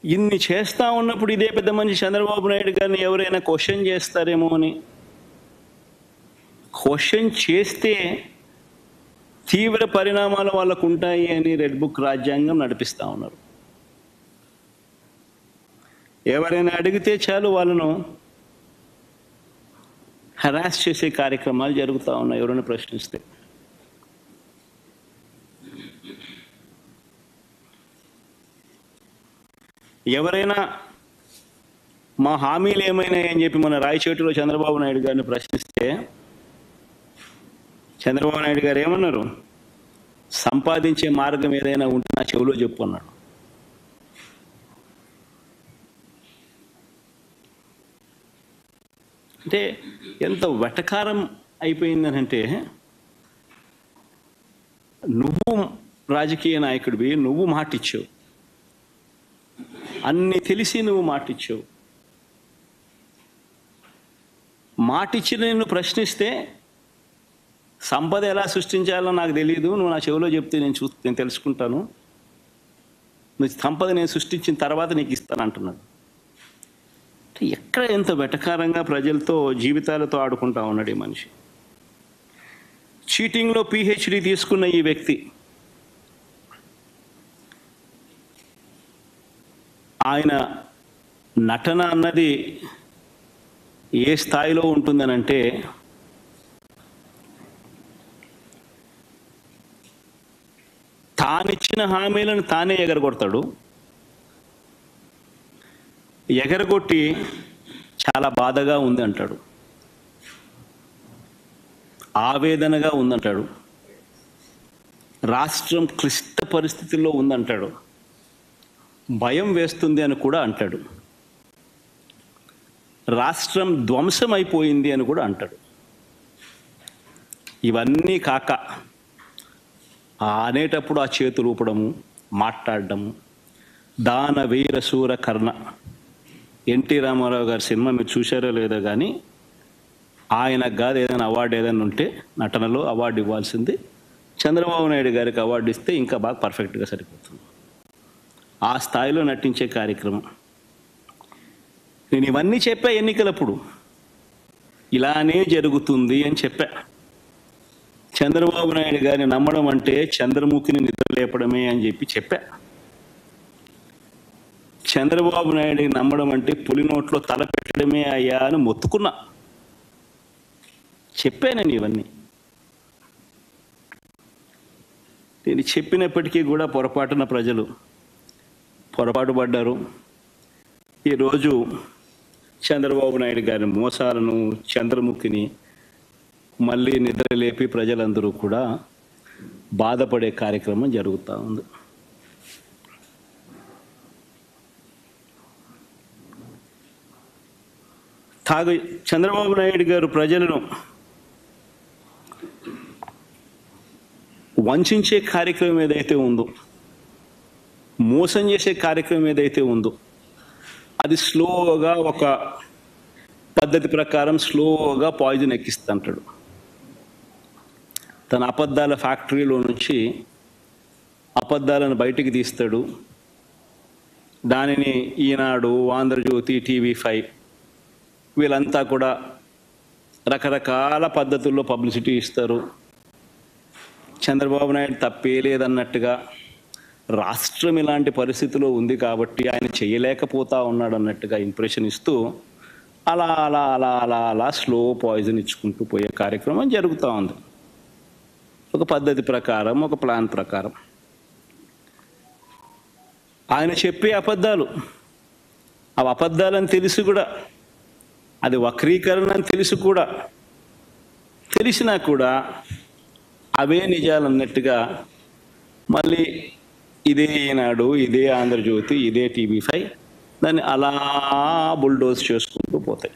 ఇన్ని చేస్తూ ఉన్నప్పుడు ఇదే పెద్ద మనిషి చంద్రబాబు నాయుడు గారిని ఎవరైనా క్వశ్చన్ చేస్తారేమో అని, క్వశ్చన్ చేస్తే తీవ్ర పరిణామాలు వాళ్ళకు ఉంటాయి అని రెడ్ బుక్ రాజ్యాంగం నడిపిస్తూ ఉన్నారు. ఎవరైనా అడిగితే చాలు వాళ్ళను హరాస్ చేసే కార్యక్రమాలు జరుగుతూ ఉన్నాయి ఎవరైనా ప్రశ్నిస్తే. ఎవరైనా మా హామీలు ఏమైనాయని చెప్పి మన రాయచోటిలో చంద్రబాబు నాయుడు గారిని ప్రశ్నిస్తే చంద్రబాబు నాయుడు గారు ఏమన్నారు? సంపాదించే మార్గం ఏదైనా ఉంటే నా చెవిలో చెప్పు అన్నాడు. అంటే ఎంత వెటకారం అయిపోయిందనంటే, నువ్వు రాజకీయ నాయకుడివి, నువ్వు మాటిచ్చావు, అన్ని తెలిసి నువ్వు మాటిచ్చావు, మాటిచ్చి నేను ప్రశ్నిస్తే సంపద ఎలా సృష్టించాలో నాకు తెలియదు, నువ్వు నా చెవిలో చెప్తే నేను తెలుసుకుంటాను, నువ్వు సంపద నేను సృష్టించిన తర్వాత నీకు ఇస్తాను అంటున్నాడు. ఎక్కడ ఎంత వెటకారంగా ప్రజలతో జీవితాలతో ఆడుకుంటా ఉన్నాడు ఈ మనిషి. చీటింగ్లో PhD తీసుకున్న ఈ వ్యక్తి ఆయన నటన అన్నది ఏ స్థాయిలో ఉంటుందనంటే, తానిచ్చిన హామీలను తానే ఎగరగొడతాడు. ఎగరగొట్టి చాలా బాధగా ఉంది అంటాడు, ఆవేదనగా ఉందంటాడు, రాష్ట్రం క్లిష్ట పరిస్థితుల్లో ఉందంటాడు, భయం వేస్తుంది అని కూడా అంటాడు, రాష్ట్రం ధ్వంసం అయిపోయింది అని కూడా అంటాడు. ఇవన్నీ కాక అనేటప్పుడు ఆ చేతులు ఊపడము, మాట్లాడడము, దాన వీర శూర కర్ణ. ఎన్టీ రామారావు గారి సినిమా మీరు చూశారో లేదో కానీ, ఆయనకు కాదు ఏదైనా అవార్డు ఏదైనా ఉంటే నటనలో అవార్డు ఇవ్వాల్సింది, చంద్రబాబు నాయుడు గారికి అవార్డు ఇస్తే ఇంకా బాగా పర్ఫెక్ట్గా సరిపోతుంది. ఆ స్థాయిలో నటించే కార్యక్రమం. నేను ఇవన్నీ చెప్పా ఎన్నికలప్పుడు, ఇలానే జరుగుతుంది అని చెప్పా. చంద్రబాబు నాయుడు గారిని నమ్మడం అంటే చంద్రముఖిని నిద్రలేపడమే అని చెప్పా. చంద్రబాబు నాయుడిని నమ్మడం అంటే పులి నోట్లో తల పెట్టడమే అయ్యా అని మొత్తుకున్నా. చెప్పానని ఇవన్నీ. నేను చెప్పినప్పటికీ కూడా పొరపాటున ప్రజలు పొరపాటు పడ్డారు. ఈరోజు చంద్రబాబు నాయుడు గారి మోసాలను, చంద్రముఖిని మళ్ళీ నిద్రలేపి ప్రజలందరూ కూడా బాధపడే కార్యక్రమం జరుగుతూ ఉంది. చంద్రబాబు నాయుడు గారు ప్రజలను వంచే కార్యక్రమం ఏదైతే ఉందో, మోసం చేసే కార్యక్రమం ఏదైతే ఉందో, అది స్లోగా ఒక పద్ధతి ప్రకారం స్లోగా పాయిజన్ ఎక్కిస్తుంటాడు. తన అబద్ధాల ఫ్యాక్టరీలో నుంచి అబద్ధాలను బయటికి తీస్తాడు. దానిని ఈనాడు, ఆంధ్రజ్యోతి, TV5 వీళ్ళంతా కూడా రకరకాల పద్ధతుల్లో పబ్లిసిటీ ఇస్తారు. చంద్రబాబు నాయుడు తప్పే లేదన్నట్టుగా, రాష్ట్రం ఇలాంటి పరిస్థితిలో ఉంది కాబట్టి ఆయన చేయలేకపోతా ఉన్నాడు అన్నట్టుగా ఇంప్రెషన్ ఇస్తూ అలా అలా అలా అలా అలా స్లో పాయిజన్ ఇచ్చుకుంటూ పోయే కార్యక్రమం జరుగుతూ ఉంది. ఒక పద్ధతి ప్రకారం, ఒక ప్లాన్ ప్రకారం. ఆయన చెప్పే అబద్ధాలు, ఆ అబద్ధాలని తెలిసి కూడా, అది వక్రీకరణ అని తెలిసినా కూడా అవే నిజాలు అన్నట్టుగా మళ్ళీ ఇదే ఈనాడు, ఇదే ఆంధ్రజ్యోతి, ఇదే TV5 దాన్ని అలా బుల్డోజ్ చేసుకుంటూ పోతాయి.